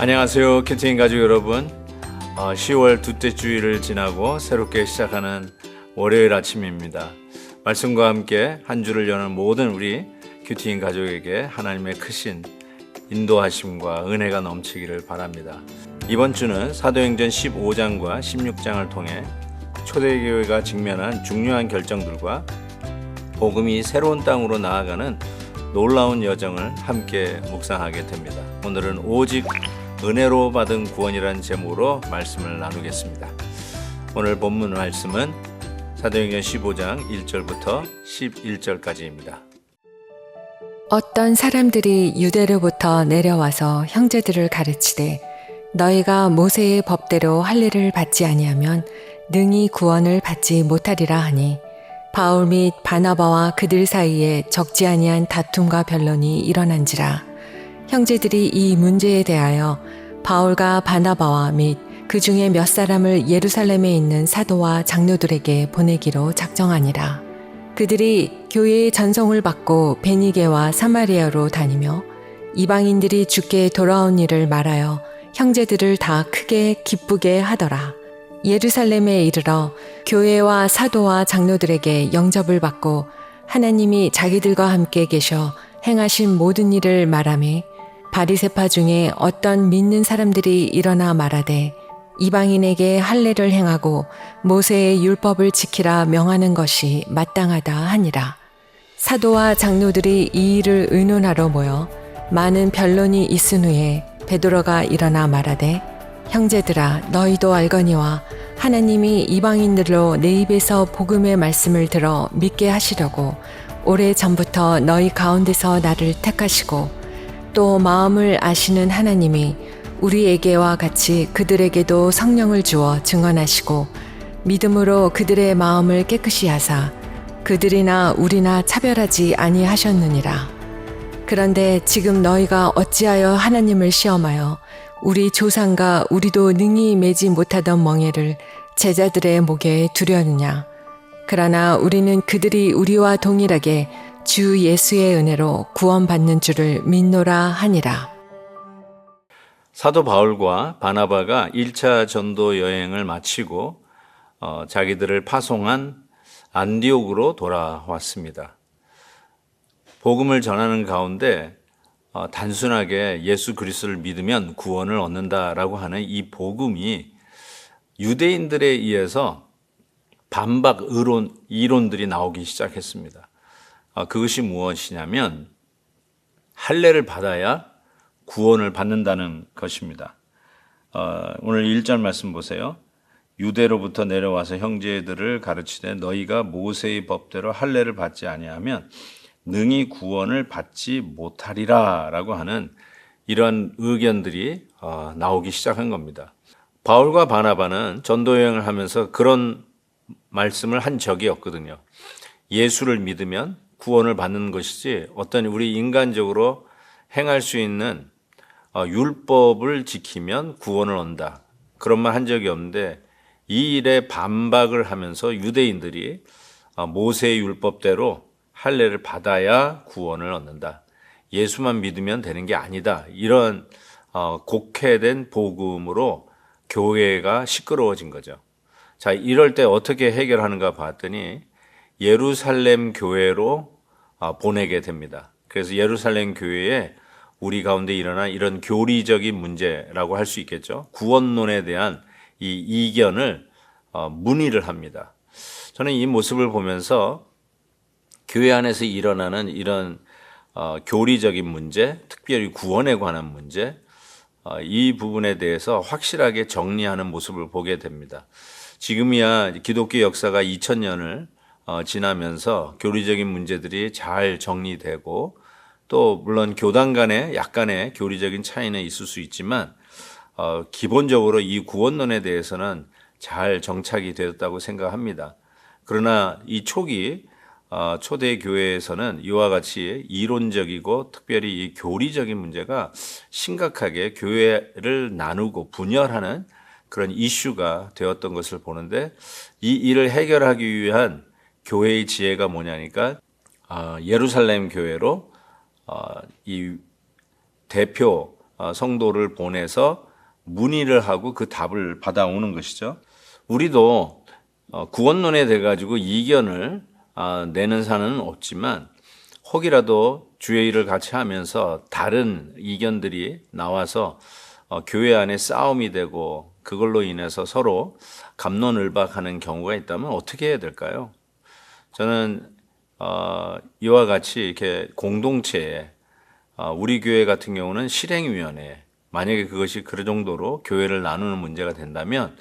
안녕하세요, 큐티인 가족 여러분. 10월 둘째 주일을 지나고 새롭게 시작하는 월요일 아침입니다. 말씀과 함께 한 주를 여는 모든 우리 큐티인 가족에게 하나님의 크신 인도하심과 은혜가 넘치기를 바랍니다. 이번 주는 사도행전 15장과 16장을 통해 초대교회가 직면한 중요한 결정들과 복음이 새로운 땅으로 나아가는 놀라운 여정을 함께 묵상하게 됩니다. 오늘은 오직 은혜로 받은 구원이라는 제목으로 말씀을 나누겠습니다. 오늘 본문 말씀은 사도행전 15장 1절부터 11절까지입니다. 어떤 사람들이 유대로부터 내려와서 형제들을 가르치되 너희가 모세의 법대로 할례를 받지 아니하면 능히 구원을 받지 못하리라 하니 바울 및 바나바와 그들 사이에 적지 아니한 다툼과 변론이 일어난지라. 형제들이 이 문제에 대하여 바울과 바나바와 및 그 중에 몇 사람을 예루살렘에 있는 사도와 장로들에게 보내기로 작정하니라. 그들이 교회의 전송을 받고 베니게와 사마리아로 다니며 이방인들이 주께 돌아온 일을 말하여 형제들을 다 크게 기쁘게 하더라. 예루살렘에 이르러 교회와 사도와 장로들에게 영접을 받고 하나님이 자기들과 함께 계셔 행하신 모든 일을 말하며 바리새파 중에 어떤 믿는 사람들이 일어나 말하되 이방인에게 할례를 행하고 모세의 율법을 지키라 명하는 것이 마땅하다 하니라. 사도와 장로들이 이 일을 의논하러 모여 많은 변론이 있은 후에 베드로가 일어나 말하되 형제들아 너희도 알거니와 하나님이 이방인들로 내 입에서 복음의 말씀을 들어 믿게 하시려고 오래전부터 너희 가운데서 나를 택하시고 또 마음을 아시는 하나님이 우리에게와 같이 그들에게도 성령을 주어 증언하시고 믿음으로 그들의 마음을 깨끗이 하사 그들이나 우리나 차별하지 아니하셨느니라. 그런데 지금 너희가 어찌하여 하나님을 시험하여 우리 조상과 우리도 능히 매지 못하던 멍에를 제자들의 목에 두려느냐. 그러나 우리는 그들이 우리와 동일하게 주 예수의 은혜로 구원받는 줄을 믿노라 하니라. 사도 바울과 바나바가 1차 전도 여행을 마치고 자기들을 파송한 안디옥으로 돌아왔습니다. 복음을 전하는 가운데 단순하게 예수 그리스도를 믿으면 구원을 얻는다라고 하는 이 복음이 유대인들에 의해서 반박 이론들이 나오기 시작했습니다. 그것이 무엇이냐면 할례를 받아야 구원을 받는다는 것입니다. 오늘 1절 말씀 보세요. 유대로부터 내려와서 형제들을 가르치되 너희가 모세의 법대로 할례를 받지 아니하면 능히 구원을 받지 못하리라 라고 하는 이런 의견들이 나오기 시작한 겁니다. 바울과 바나바는 전도여행을 하면서 그런 말씀을 한 적이 없거든요. 예수를 믿으면 구원을 받는 것이지 어떤 우리 인간적으로 행할 수 있는 율법을 지키면 구원을 얻는다. 그런 말 한 적이 없는데 이 일에 반박을 하면서 유대인들이 모세의 율법대로 할례를 받아야 구원을 얻는다. 예수만 믿으면 되는 게 아니다. 이런 곡해된 복음으로 교회가 시끄러워진 거죠. 자, 이럴 때 어떻게 해결하는가 봤더니 예루살렘 교회로 보내게 됩니다. 그래서 예루살렘 교회에 우리 가운데 일어난 이런 교리적인 문제라고 할 수 있겠죠. 구원론에 대한 이 이견을 문의를 합니다. 저는 이 모습을 보면서 교회 안에서 일어나는 이런 교리적인 문제, 특별히 구원에 관한 문제, 이 부분에 대해서 확실하게 정리하는 모습을 보게 됩니다. 지금이야 기독교 역사가 2000년을 지나면서 교리적인 문제들이 잘 정리되고 또 물론 교단 간에 약간의 교리적인 차이는 있을 수 있지만 기본적으로 이 구원론에 대해서는 잘 정착이 되었다고 생각합니다. 그러나 이 초기 초대 교회에서는 이와 같이 이론적이고 특별히 이 교리적인 문제가 심각하게 교회를 나누고 분열하는 그런 이슈가 되었던 것을 보는데 이 일을 해결하기 위한 교회의 지혜가 뭐냐니까 예루살렘 교회로 이 대표 성도를 보내서 문의를 하고 그 답을 받아오는 것이죠. 우리도 구원론에 대해 가지고 이견을 내는 사람은 없지만 혹이라도 주의 일을 같이 하면서 다른 이견들이 나와서 교회 안에 싸움이 되고 그걸로 인해서 서로 갑론을박하는 경우가 있다면 어떻게 해야 될까요? 저는 이와 같이 이렇게 공동체에 우리 교회 같은 경우는 실행위원회, 만약에 그것이 그 정도로 교회를 나누는 문제가 된다면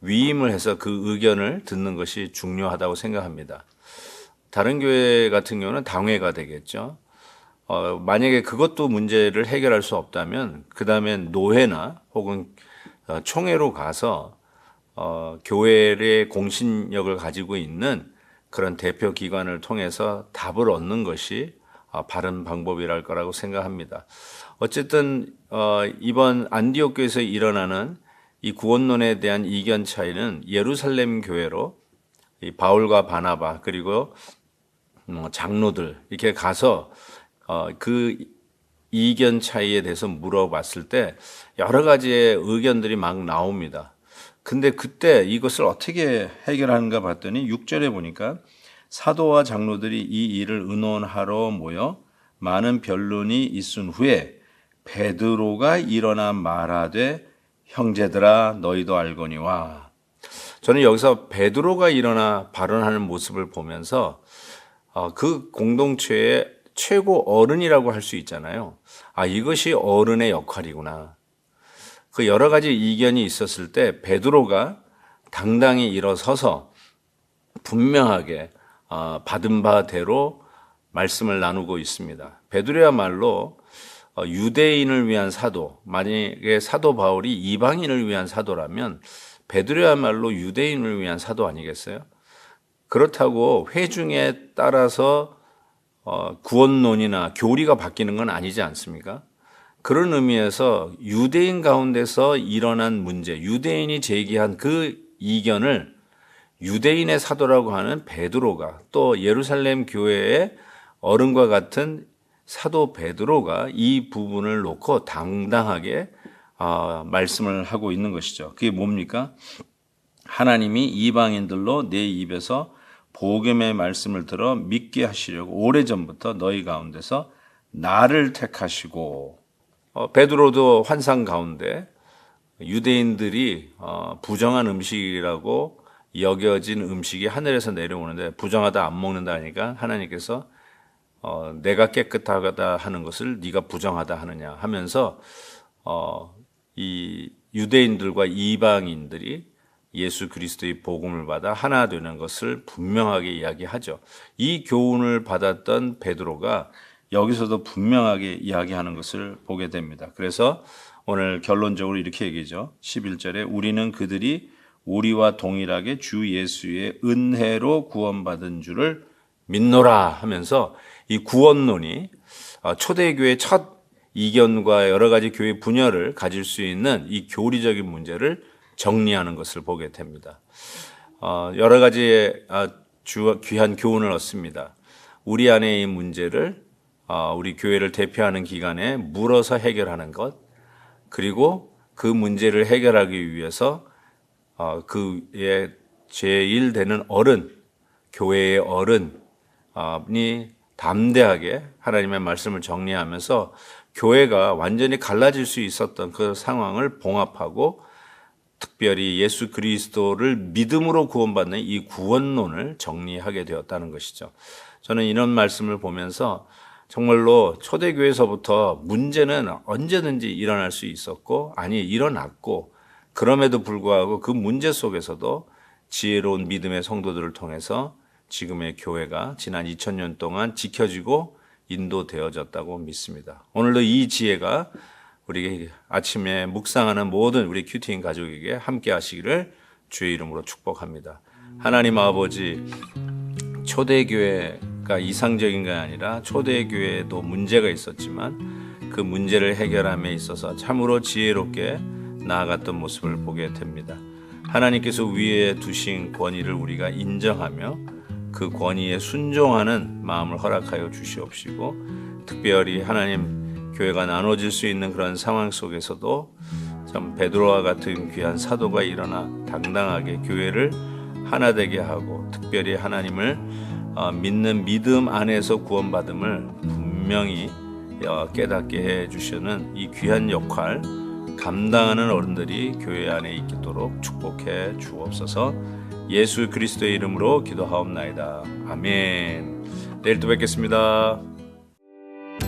위임을 해서 그 의견을 듣는 것이 중요하다고 생각합니다. 다른 교회 같은 경우는 당회가 되겠죠. 만약에 그것도 문제를 해결할 수 없다면 그 다음엔 노회나 혹은 총회로 가서 교회의 공신력을 가지고 있는 그런 대표 기관을 통해서 답을 얻는 것이 바른 방법이랄 거라고 생각합니다. 어쨌든 이번 안디옥 교회에서 일어나는 이 구원론에 대한 이견 차이는 예루살렘 교회로 이 바울과 바나바 그리고 장로들 이렇게 가서 그 이견 차이에 대해서 물어봤을 때 여러 가지의 의견들이 막 나옵니다. 근데 그때 이것을 어떻게 해결하는가 봤더니 6절에 보니까 사도와 장로들이 이 일을 의논하러 모여 많은 변론이 있은 후에 베드로가 일어나 말하되 형제들아 너희도 알거니와. 저는 여기서 베드로가 일어나 발언하는 모습을 보면서 그 공동체의 최고 어른이라고 할 수 있잖아요. 이것이 어른의 역할이구나. 그 여러 가지 이견이 있었을 때 베드로가 당당히 일어서서 분명하게 받은 바대로 말씀을 나누고 있습니다. 베드로야말로 유대인을 위한 사도, 만약에 사도 바울이 이방인을 위한 사도라면 베드로야말로 유대인을 위한 사도 아니겠어요? 그렇다고 회중에 따라서 구원론이나 교리가 바뀌는 건 아니지 않습니까? 그런 의미에서 유대인 가운데서 일어난 문제, 유대인이 제기한 그 이견을 유대인의 사도라고 하는 베드로가 또 예루살렘 교회의 어른과 같은 사도 베드로가 이 부분을 놓고 당당하게 말씀을 하고 있는 것이죠. 그게 뭡니까? 하나님이 이방인들로 내 입에서 복음의 말씀을 들어 믿게 하시려고 오래전부터 너희 가운데서 나를 택하시고. 베드로도 환상 가운데 유대인들이 부정한 음식이라고 여겨진 음식이 하늘에서 내려오는데 부정하다 안 먹는다 하니까 하나님께서 내가 깨끗하다 하는 것을 네가 부정하다 하느냐 하면서 이 유대인들과 이방인들이 예수 그리스도의 복음을 받아 하나 되는 것을 분명하게 이야기하죠. 이 교훈을 받았던 베드로가 여기서도 분명하게 이야기하는 것을 보게 됩니다. 그래서 오늘 결론적으로 이렇게 얘기죠. 11절에 우리는 그들이 우리와 동일하게 주 예수의 은혜로 구원받은 줄을 믿노라 하면서 이 구원론이 초대교회의 첫 이견과 여러 가지 교회 분열을 가질 수 있는 이 교리적인 문제를 정리하는 것을 보게 됩니다. 여러 가지의 귀한 교훈을 얻습니다. 우리 안에 이 문제를 우리 교회를 대표하는 기관에 물어서 해결하는 것, 그리고 그 문제를 해결하기 위해서 그의 제일 되는 어른, 교회의 어른이 담대하게 하나님의 말씀을 정리하면서 교회가 완전히 갈라질 수 있었던 그 상황을 봉합하고 특별히 예수 그리스도를 믿음으로 구원받는 이 구원론을 정리하게 되었다는 것이죠. 저는 이런 말씀을 보면서 정말로 초대교회에서부터 문제는 언제든지 일어날 수 있었고 일어났고 그럼에도 불구하고 그 문제 속에서도 지혜로운 믿음의 성도들을 통해서 지금의 교회가 지난 2000년 동안 지켜지고 인도되어졌다고 믿습니다. 오늘도 이 지혜가 우리 아침에 묵상하는 모든 우리 큐티인 가족에게 함께 하시기를 주의 이름으로 축복합니다. 하나님 아버지, 초대교회가 이상적인 게 아니라 초대교회에도 문제가 있었지만 그 문제를 해결함에 있어서 참으로 지혜롭게 나아갔던 모습을 보게 됩니다. 하나님께서 위에 두신 권위를 우리가 인정하며 그 권위에 순종하는 마음을 허락하여 주시옵시고 특별히 하나님 교회가 나눠질 수 있는 그런 상황 속에서도 참 베드로와 같은 귀한 사도가 일어나 당당하게 교회를 하나 되게 하고 특별히 하나님을 믿는 믿음 안에서 구원받음을 분명히 깨닫게 해주시는 이 귀한 역할 감당하는 어른들이 교회 안에 있도록 축복해 주옵소서. 예수 그리스도의 이름으로 기도하옵나이다. 아멘. 내일 또 뵙겠습니다.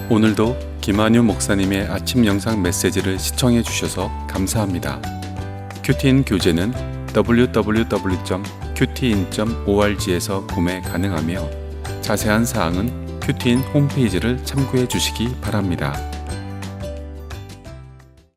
오늘도 김한유 목사님의 아침 영상 메시지를 시청해 주셔서 감사합니다. 큐티인 교재는 www.qtin.org에서 구매 가능하며 자세한 사항은 큐티인 홈페이지를 참고해 주시기 바랍니다.